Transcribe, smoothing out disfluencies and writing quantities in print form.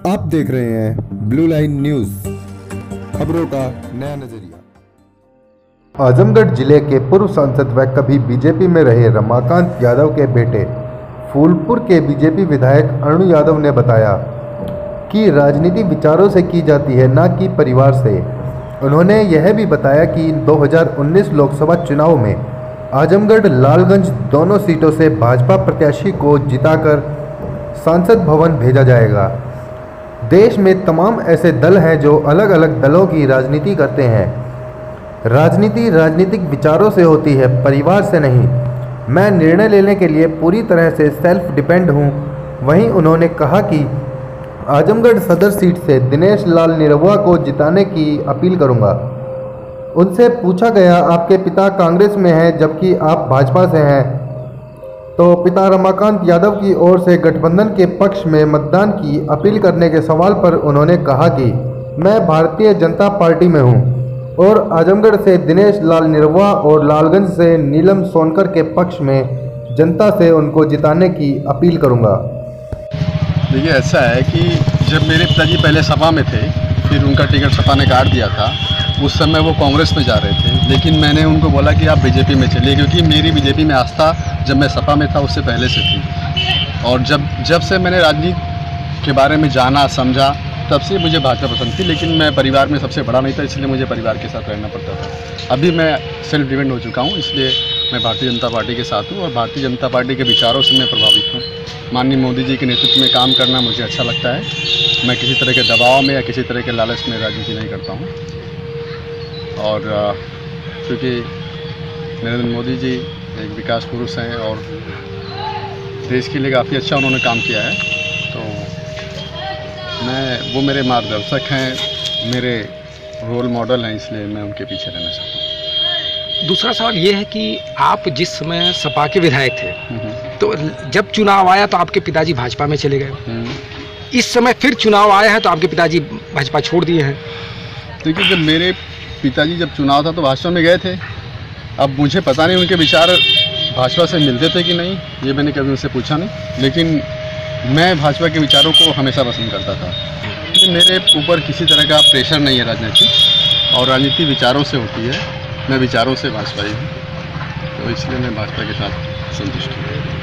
आप देख रहे हैं ब्लू लाइन न्यूज़, खबरों का नया नजरिया। आजमगढ़ जिले के पूर्व सांसद व कभी बीजेपी में रहे रमाकांत यादव के बेटे फूलपुर के बीजेपी विधायक अरुण यादव ने बताया कि राजनीति विचारों से की जाती है, न कि परिवार से। उन्होंने यह भी बताया कि 2019 लोकसभा चुनाव में आजमगढ़ लालगंज दोनों सीटों से भाजपा प्रत्याशी को जिताकर सांसद भवन भेजा जाएगा। देश में तमाम ऐसे दल हैं जो अलग अलग दलों की राजनीति करते हैं। राजनीति राजनीतिक विचारों से होती है, परिवार से नहीं। मैं निर्णय लेने के लिए पूरी तरह से सेल्फ डिपेंड हूं। वहीं उन्होंने कहा कि आजमगढ़ सदर सीट से दिनेश लाल निरहुआ को जिताने की अपील करूंगा। उनसे पूछा गया, आपके पिता कांग्रेस में हैं जबकि आप भाजपा से हैं, तो पिता रमाकांत यादव की ओर से गठबंधन के पक्ष में मतदान की अपील करने के सवाल पर उन्होंने कहा कि मैं भारतीय जनता पार्टी में हूं और आजमगढ़ से दिनेश लाल निरहुआ और लालगंज से नीलम सोनकर के पक्ष में जनता से उनको जिताने की अपील करूंगा। देखिए, ऐसा है कि जब मेरे पिताजी पहले सपा में थे, फिर उनका टिकट सपा ने काट दिया था। उस समय वो कांग्रेस में जा रहे थे, लेकिन मैंने उनको बोला कि आप बीजेपी में चलिए, क्योंकि मेरी बीजेपी में आस्था जब मैं सपा में था उससे पहले से थी। और जब से मैंने राजनीति के बारे में जाना समझा, तब से मुझे भाजपा पसंद थी। लेकिन मैं परिवार में सबसे बड़ा नहीं था, इसलिए मुझे परिवार के साथ रहना पड़ता था। अभी मैं सेल्फ डिपेंड हो चुका हूँ, इसलिए मैं भारतीय जनता पार्टी के साथ हूँ और भारतीय जनता पार्टी के विचारों से मैं प्रभावित हूँ। माननीय मोदी जी के नेतृत्व में काम करना मुझे अच्छा लगता है। मैं किसी तरह के दबाव में या किसी तरह के लालच में राजनीति नहीं करता हूँ। और क्योंकि नरेंद्र मोदी जी एक विकास पुरुष हैं और देश के लिए काफ़ी अच्छा उन्होंने काम किया है, तो वो मेरे मार्गदर्शक हैं, मेरे रोल मॉडल हैं, इसलिए मैं उनके पीछे रहना चाहता हूँ। दूसरा सवाल ये है कि आप जिस समय सपा के विधायक थे, तो जब चुनाव आया तो आपके पिताजी भाजपा में चले गए। इस समय फिर चुनाव आया है तो आपके पिताजी भाजपा छोड़ दिए हैं। देखिए, जब मेरे पिताजी जब चुनाव था तो भाजपा में गए थे। अब मुझे पता नहीं उनके विचार भाजपा से मिलते थे कि नहीं, ये मैंने कभी उनसे पूछा नहीं। लेकिन मैं भाजपा के विचारों को हमेशा पसंद करता था। मेरे ऊपर किसी तरह का प्रेशर नहीं है राजनीति, और राजनीति विचारों से होती है। मैं विचारों से भाजपाई हूँ, तो इसलिए मैं भाजपा के साथ संतुष्ट हूँ।